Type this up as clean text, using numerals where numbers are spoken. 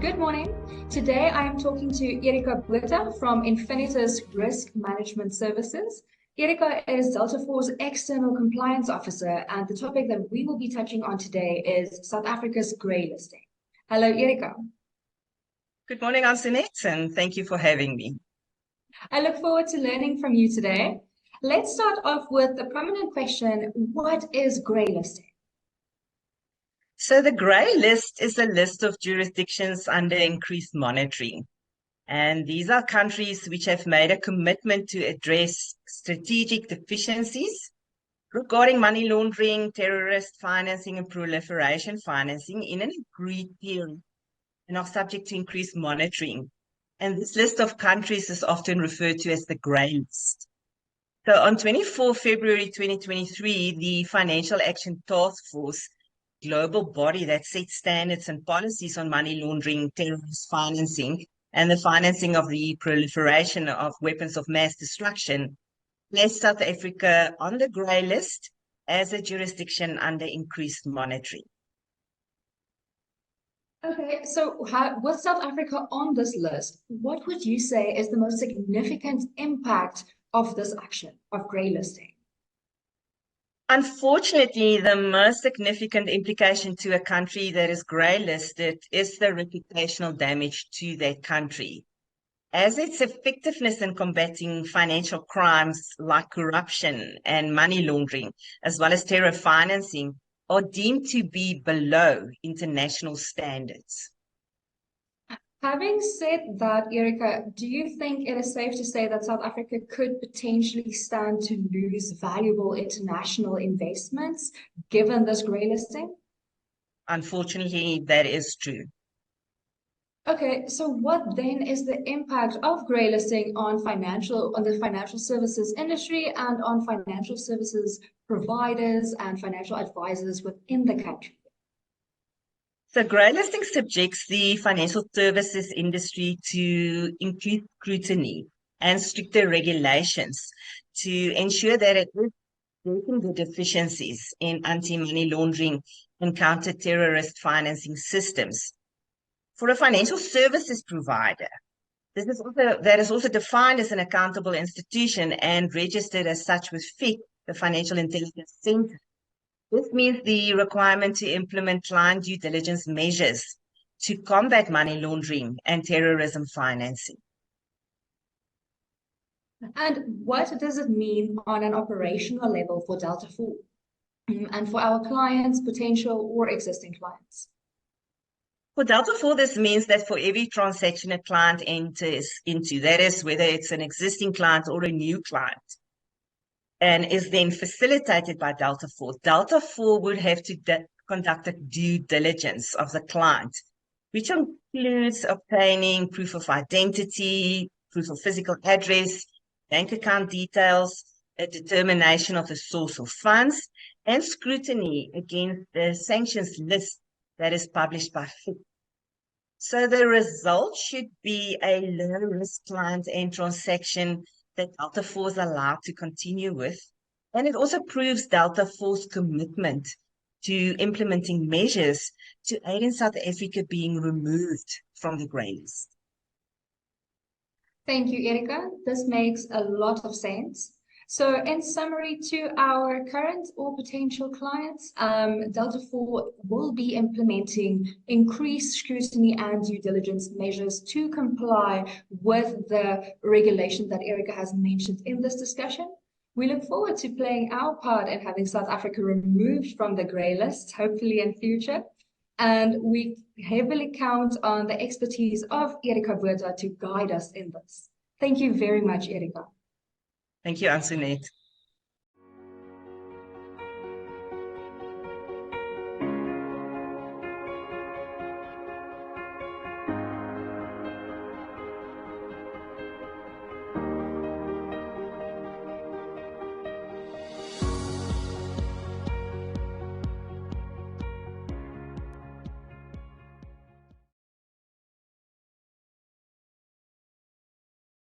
Good morning. Today I am talking to Elrika Botha from Infinitus Risk Management Services. Elrika is Delta Four's External Compliance Officer, and the topic that we will be touching on today is South Africa's greylisting. Hello, Elrika. Good morning, Antoinette, and thank you for having me. I look forward to learning from you today. Let's start off with the prominent question, what is greylisting? So the grey list is a list of jurisdictions under increased monitoring. And these are countries which have made a commitment to address strategic deficiencies regarding money laundering, terrorist financing, and proliferation financing in an agreed period and are subject to increased monitoring. And this list of countries is often referred to as the grey list. So on 24 February 2023, the Financial Action Task Force, global body that sets standards and policies on money laundering, terrorist financing, and the financing of the proliferation of weapons of mass destruction, placed South Africa on the grey list as a jurisdiction under increased monitoring. Okay, so with South Africa on this list, what would you say is the most significant impact of this action of greylisting? Unfortunately, the most significant implication to a country that is grey listed is the reputational damage to that country, as its effectiveness in combating financial crimes like corruption and money laundering, as well as terror financing, are deemed to be below international standards. Having said that, Elrika, do you think it is safe to say that South Africa could potentially stand to lose valuable international investments given this greylisting? Unfortunately, that is true. Okay, so what then is the impact of greylisting on the financial services industry and on financial services providers and financial advisors within the country? So greylisting subjects the financial services industry to increased scrutiny and stricter regulations to ensure that it is addressing the deficiencies in anti-money laundering and counter-terrorist financing systems. For a financial services provider, that is also defined as an accountable institution and registered as such with FIC, the Financial Intelligence Center. This means the requirement to implement client due diligence measures to combat money laundering and terrorism financing. And what does it mean on an operational level for Delta Four and for our clients, potential or existing clients? For Delta Four, this means that for every transaction a client enters into, that is, whether it's an existing client or a new client, and is then facilitated by Delta Four would have to conduct a due diligence of the client, which includes obtaining proof of identity, proof of physical address, bank account details, a determination of the source of funds, and scrutiny against the sanctions list that is published by FIC. So the result should be a low-risk client and transaction that Delta Four is allowed to continue with. And it also proves Delta Four's commitment to implementing measures to aid in South Africa being removed from the grey list. Thank you, Elrika. This makes a lot of sense. So in summary, to our current or potential clients, Delta Four will be implementing increased scrutiny and due diligence measures to comply with the regulation that Elrika has mentioned in this discussion. We look forward to playing our part in having South Africa removed from the grey list, hopefully in future. And we heavily count on the expertise of Elrika Botha to guide us in this. Thank you very much, Elrika. Thank you, Antoinette.